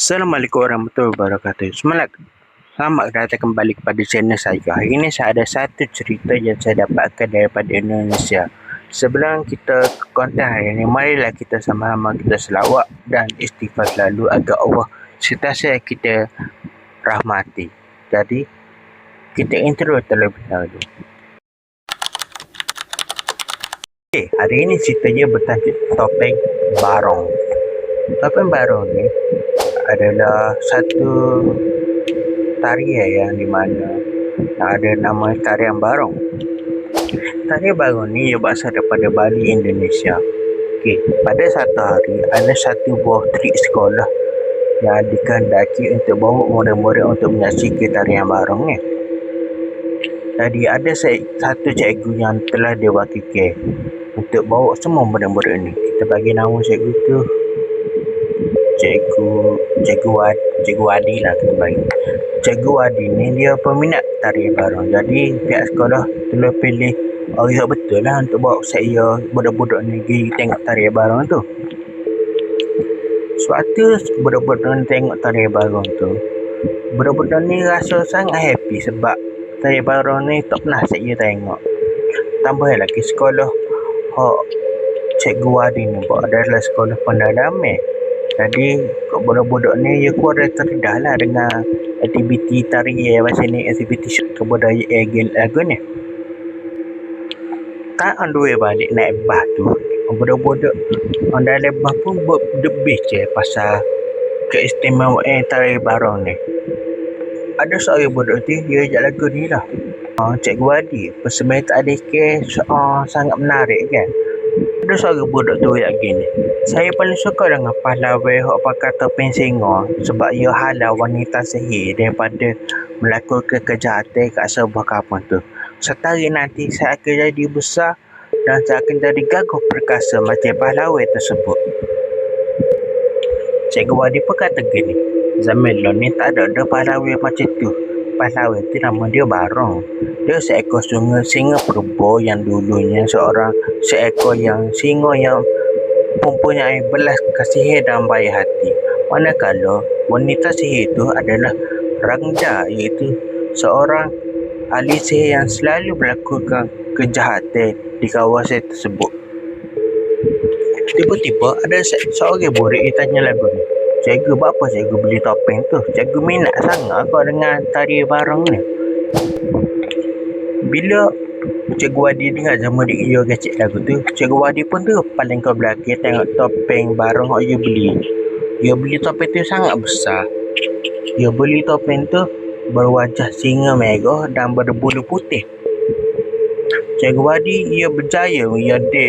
Assalamualaikum warahmatullahi wabarakatuh. Selamat datang kembali kepada channel saya. Hari ini saya ada satu cerita yang saya dapatkan daripada Indonesia. Sebelum kita ke konten hari ini, marilah kita sama-sama kita selawat dan istighfar selalu agar Allah sentiasa kita rahmati. Jadi, kita intro terlebih dahulu. Okay, hari ini ceritanya bertajuk topeng barong. Topeng barong ni adalah satu tarian yang di mana ada nama tarian barong. Tarian barong ni ia berasal daripada Bali, Indonesia. Okey, pada satu hari ada satu buah trik sekolah yang dikehendaki untuk bawa murid-murid untuk menyaksikan tarian barong ni. Jadi ada satu cikgu yang telah diwakilkan untuk bawa semua murid-murid ni. Kita bagi nama cikgu tu Cikgu Wadi lah kita bagi. Cikgu Wadi ni dia peminat tarian barong. Jadi pihak sekolah telah pilih orang yang betul lah untuk bawa saya budak-budak ni pergi tengok tarian barong tu. Sebab tu budak-budak ni tengok tarian barong tu, budak-budak ni rasa sangat happy sebab tarian barong ni tak pernah saya tengok. Tambah lagi sekolah Cikgu Wadi ni buat adalah sekolah pendalaman. Jadi budak-budak ni dia kurang terdedah lah dengan aktiviti tarian macam ni, aktiviti kebudayaan lagu ni. Tak on the way balik naik bas tu, budak-budak on dalam bas pun berdebih je pasal keistimewaan tarian barong ni. Ada seorang budak tu dia ajak lagu ni lah. Cikgu Wadi, persembahan tak ada ke sangat menarik kan. Ada seorang budak tu yang gini, saya paling suka dengan pahlawan yang pakai topeng singa sebab ia halau wanita sihir daripada melakukan kejahatan kat sebuah kampung tu. Setari nanti saya akan jadi besar dan saya akan jadi gagah perkasa macam pahlawan tersebut. Cikgu Wadi pun kata gini, zaman lo ni tak ada pahlawan macam tu. Pahlawan tu nama dia Barong. Dia seekor singa purba yang dulunya seekor yang singa yang mempunyai belas kasihan dan baik hati. Manakala wanita sihir itu adalah Rangda, iaitu seorang ahli sihir yang selalu melakukan kejahatan di kawasan tersebut. Tiba-tiba ada seorang murid yang tanya lagu ni, "Cikgu, berapa cikgu beli topeng tu? Cikgu minat sangat kau dengan tarian barong ni." Bila Cikgu Wadi dengar zaman dia kecil lagu tu, Cikgu Wadi pun tu paling kau belakang tengok topeng barong yang dia beli. Dia beli topeng tu sangat besar. Dia beli topeng tu berwajah singa merah dan berbulu putih. Cikgu Wadi ia berjaya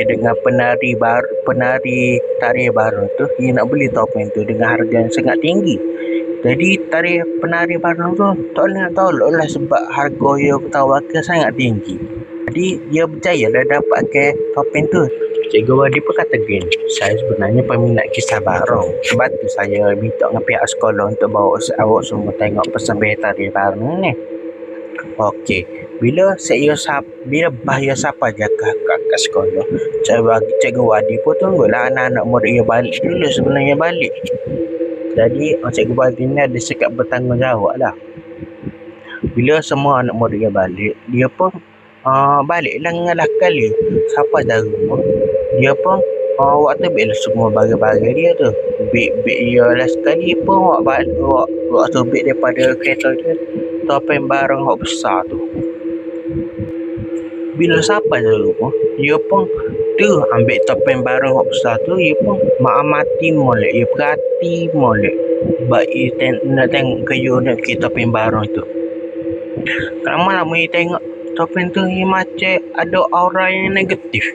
dengan penari tarian barong tu. Dia nak beli topeng tu dengan harga yang sangat tinggi. Jadi penari barong tu tak nak tolak lah sebab harga yang tawarkan sangat tinggi. Jadi dia berjaya dah dapatkan topeng tu. Cikgu Wadi pun kata gini, "Saya sebenarnya peminat kisah barong. Sebab tu saya minta dengan pihak sekolah untuk bawa awak semua tengok persembahan tarian barong ni." Okey, bila bahaya siapa je kat sekolah, Cikgu Wadi pun tunggulah anak-anak murid dia balik dulu sebenarnya balik. Jadi Cikgu Wadi ni ada sikap bertanggungjawab lah. Bila semua anak murid dia balik, dia pun baliklah dengan lakal dia. Siapa dah rumah, dia pun waktu ambil semua barang-barang dia tu. Beg dia lah sekali pun waktu ambil daripada kereta dia topeng barong yang besar tu. Bila sampai dah rumah, dia pun tu ambil topeng barong yang besar tu, dia pun mati molek, dia perhati molek. Baik nak tengok kayu nak ke topeng barong tu. Lama-lama dia tengok topeng tu dia macam ada aura yang negatif.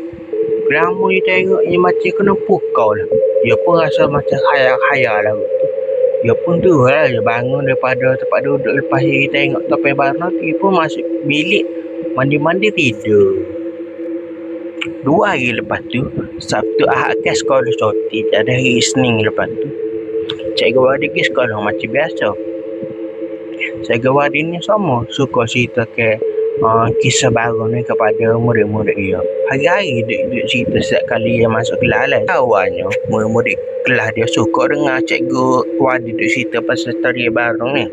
Lama dia tengok dia macam kena pukau lah. Dia pun rasa macam khayal lah. Dia pun tu lah, dia bangun daripada tempat duduk. Lepas dia tengok topeng barong tu, dia pun masuk bilik mandi-mandi tidur. 2 hari lepas tu, Sabtu Ahad kan sekolah cuti. Ada hari Isnin lepas tu, Cikgu Wadi pergi sekolah macam biasa. Cikgu Wadi ni sama suka cerita ke kisah baru ni kepada murid-murid dia. Hari-hari dia cerita setiap kali dia masuk kelas lah. Awalnya murid-murid kelas dia suka dengar cikgu Wadi duk cerita pasal tarian baru ni.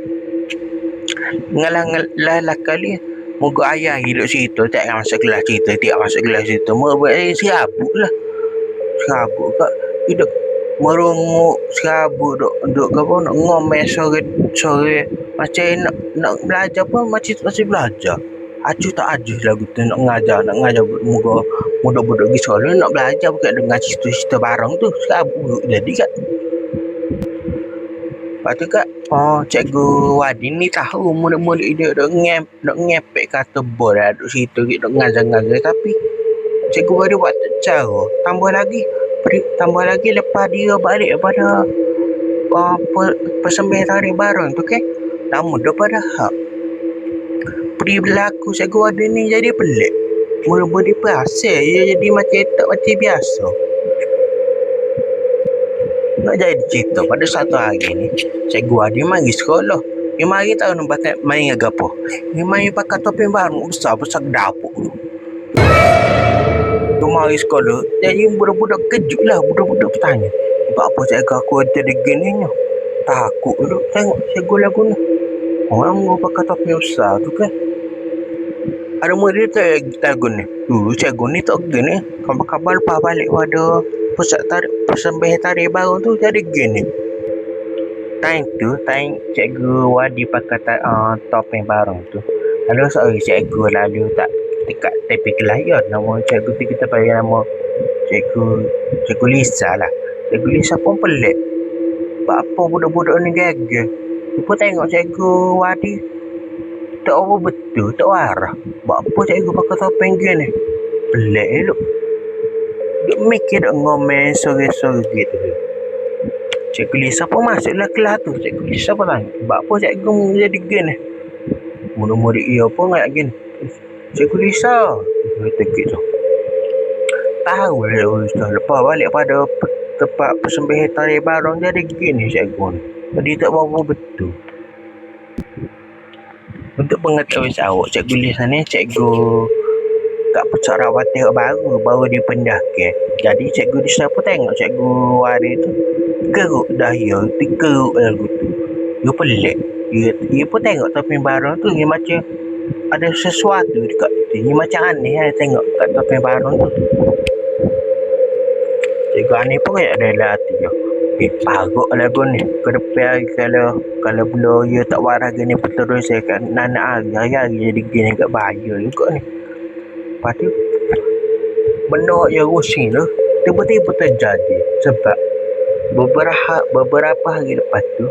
Ngalah kali moga ayah hidup cerita tak masuk kelas cerita, tak masuk kelas cerita. Murid serabut lah. Serabut kat hidup merungut serabut duk apa nak ngomel sore macam nak belajar pun masih belajar. Acuh tak acuh lagu tu nak ngajar moga budak-budak pergi sekolah nak belajar bukan dengar cerita-cerita barang tu serabut jadi kat. Lepas tu kat cikgu Wadi ni tahu murid-murid dia duk ngepek kata bol lah duk cerita duk ngajar-ngajar tapi cikgu Wadi buat cara tambah lagi lepas dia balik daripada persembahan tarik barang tu kan lama daripada hak peri berlaku cikgu Wadi ni jadi pelik murid-murid perasal dia jadi macam tak macam biasa. Nak jadi cerita pada satu hari ni cikgu Wadi mari sekolah dia mari tahu nak pakai main apa dia main pakai topeng baru besar dapur tu. Dia mari sekolah jadi budak-budak kejut lah budak-budak bertanya apa cikgu aku ada gini ni takut dulu tengok cikgu lagu ni orang mau pakai topeng besar tu kan ada murid dia lagu ni cikgu ni tak gini kabar lepas balik pada pusat persembahan tarik baru tu jadi gini time cikgu Wadi pakai topeng baru tu lalu seorang cikgu lalu tak dekat tepi kelas ya nama cikgu tu kita panggil nama cikgu Lisa lah. Cikgu Lisa pun pelik apa budak-budak ni gagal dia pun tengok cikgu Wadi tak apa betul tak warah apa cikgu pakai topeng gini pelik lu dia mikir dia ngomel sore-sore gitu. Cikgu Lisa pun masuklah kelas tu cikgu Lisa pun tanya apa cikgu jadi gini murid-murid dia pun kayak gini cikgu Lisa kata gitu tahu lah Ustaz lepas balik pada tempat persembahan tarik barang jadi gini cikgu ni jadi tak apa betul. Untuk pengetahuan awak cikgu Lisa ni cikgu kat pusat rawatih baru dipindah ke jadi cikgu Lisa pun tengok cikgu Wadi tu keruk dah dia keruk lagu tu dia pelik dia pun tengok topeng barang tu dia macam ada sesuatu dekat tu dia macam aneh lah tengok kat topeng barang tu cikgu aneh pun kayak ada hati dia parut lagu ni ke depan kalau belum dia tak warah gini terus saya kat nanak hari-hari jadi gini kat bahaya juga ni. Lepas tu benda yang rusing tu tiba-tiba terjadi sebab beberapa hari lepas tu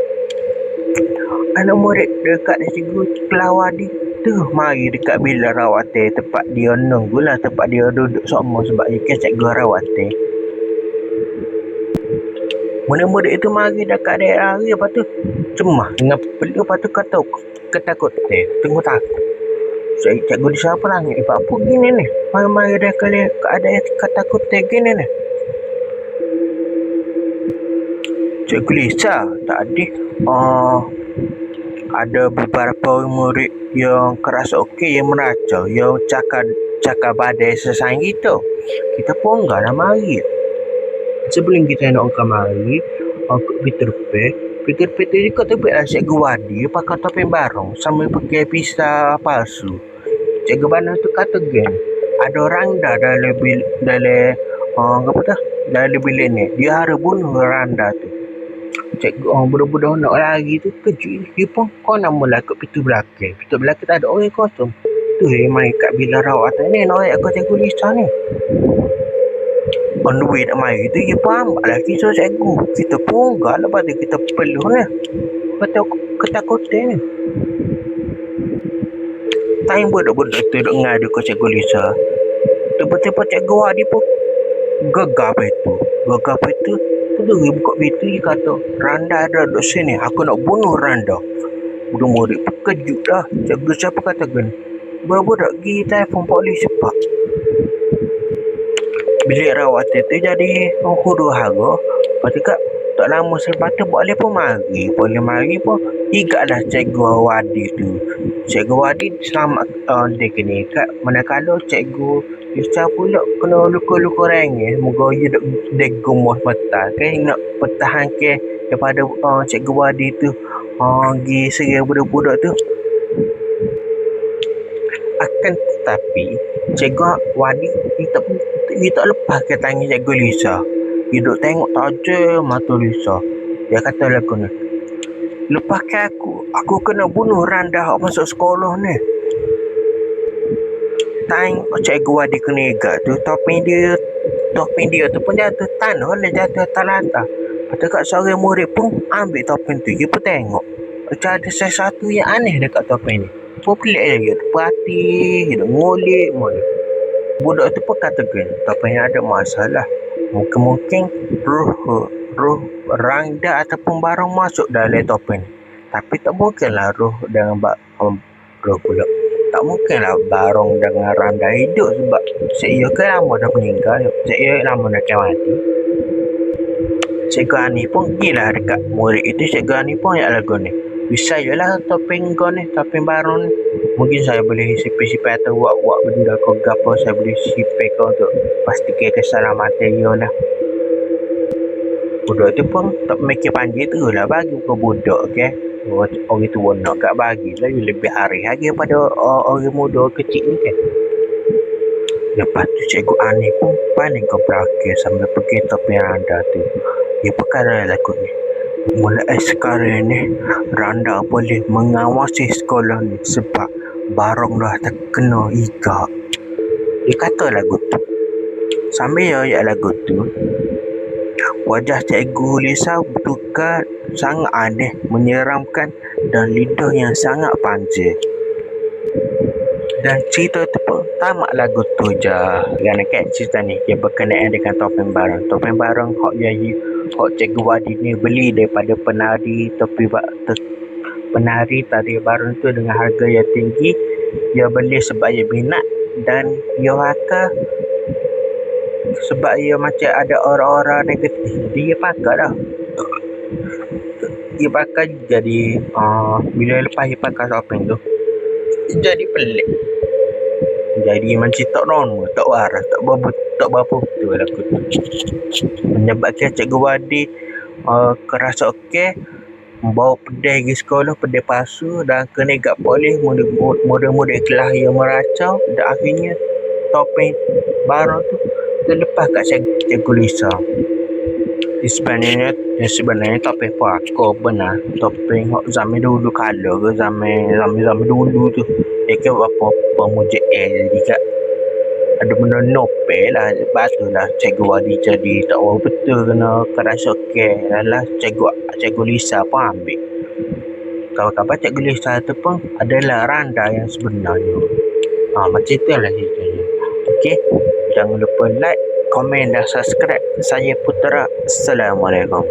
anak murid dekat cikgu Kelawadi tu mari dekat bilik rawatih tempat dia nunggulah tempat dia duduk semua sebab dia kan cikgu rawatih. Murid-murid itu mari dekat daerah hari lepas tu cemah dengan pelik lepas tu kata ketakut tunggu takut. Cikgu Lisa apa nangis apa gini ni mari dah kali keadaan ketakut gini ni. Cikgu Lisa tadi ada beberapa murid yang keras okey yang meracau yang cakap badai sesayang kita pun enggak nak mari sebelum kita nak mari Peter Pan juga terbaiklah cikgu Wadi pakai topeng barong sambil pakai pisau palsu. Cikgu Bana tu kata gini ada orang dah dalam bilik ni dia harus bunuh randa tu. Cikgu budak-budak nak lari tu kejut dia pun kau nak mula kat pintu belakang tak ada orang kosong tu dia main kat bilik rawatan ni nak aku cikgu Lisa ni on the way nak mari tu dia faham lah kisah cikgu kita pun enggak lepas tu kita peluh ni kata ketakutan ni time budak-budak tu duk ngadu ke cikgu Lisa tiba-tiba cikgu Wadi pun gegap itu tu dia buka pintu dia kata Randa ada duduk sini aku nak bunuh Randa. Murid-murid pun kejut dah cikgu siapa kata gini budak-budak pergi telefon polis cepat. Bilik rawat itu jadi huru hara lepas tu kat tak lama selepas tu boleh pun mari pun hinggalah Cikgu Wadi tu. Cikgu Wadi selamat dia kena kat manakala Cikgu Lisa pula kena luka-luka rengeh. Moga dia gemuh mata kan nak pertahankan daripada Cikgu Wadi tu pergi serang budak-budak tu. Akan tetapi Cikgu Wadi dia tak lepas ke tangan Cikgu Lisa. Dia duk tengok tajam mata Lisa. Dia kata lagu ni, lepaskan aku kena bunuh Randa masuk sekolah ni. Tengok Cikgu Wadi kena igak tu, topeng dia tu pun jatuh tanah lah, jatuh atas lantai. Lepas tu kat seorang murid pun ambil topeng tu, dia pun tengok macam ada sesuatu yang aneh dekat topeng ni. Pun pelik je, dia perhati, dia ngulik. Budak tu pun katakan topeng yang ada masalah. Mungkin roh Rangda ataupun barang masuk dalam topeng. Tapi tak mungkinlah roh dengan roh pula. Tak mungkinlah barang dengan Rangda hidup sebab saya kan lama dah meninggal. Saya lama dah mati. Cikgu Ani pun gila dekat murid itu. Cikgu Ani pun ayat lagu ni, bisa je lah topeng kau ni, topeng baru ni. Mungkin saya boleh sipir-sipir atau buat benda kau gapo, saya boleh sipir kau untuk pastikan keselamatan dia lah. Budak tu pun tak mikir panjang tu lah, bagi kau budak ke. Orang tua nak kat bagi lah, lebih hari lagi daripada orang muda kecil ni kan. Lepas tu Cikgu Ani pun paling kau berakhir sambil pergi topeng Randa tu. Dia perkara lagu ni, mulai sekarang ni Randa boleh mengawasi sekolah ni sebab barang dah terkena igak. Dia kata lagu tu. Sambil ayat lagu tu, wajah Cikgu Lisa bertukar sangat aneh, menyeramkan dan lidah yang sangat panjang. Dan cerita tu pun tamat lagu tu je. Kerana kat cerita ni dia berkenaan dengan topeng barang. Topeng barang hak Cikgu Wadi ni beli daripada penari tari barang tu dengan harga yang tinggi. Dia beli sebab dia minat dan dia pakai sebab dia macam ada orang-orang negatif. Dia pakai dah. Dia pakai jadi bila lepas dia pakai topeng tu jadi pelik. Jadi macam tak normal, tak waras, tak berapa betul lagu tu. Menyebabkan Cikgu Wadi kerasa okey, membawa pedai pergi sekolah, pedai palsu dan kena igak polis. Murid-murid kelas yang meracau dan akhirnya topeng baru tu terlepas kat Cikgu Lisa. Sebenarnya topeng apa benar topeng zaman dulu kala ke zaman dulu tu dia ke apa pemuja jadi kat ada benda nopel lah. Lepas tu lah Cikgu Wadi jadi tak tahu betul kena kerasa okey lah. Cikgu Lisa pun ambil. Kawan-kawan Cikgu Lisa tu pun adalah Randa yang sebenarnya. Macam itulah ceritanya. Okey, jangan lupa like, komen dan subscribe. Saya Putera. Assalamualaikum.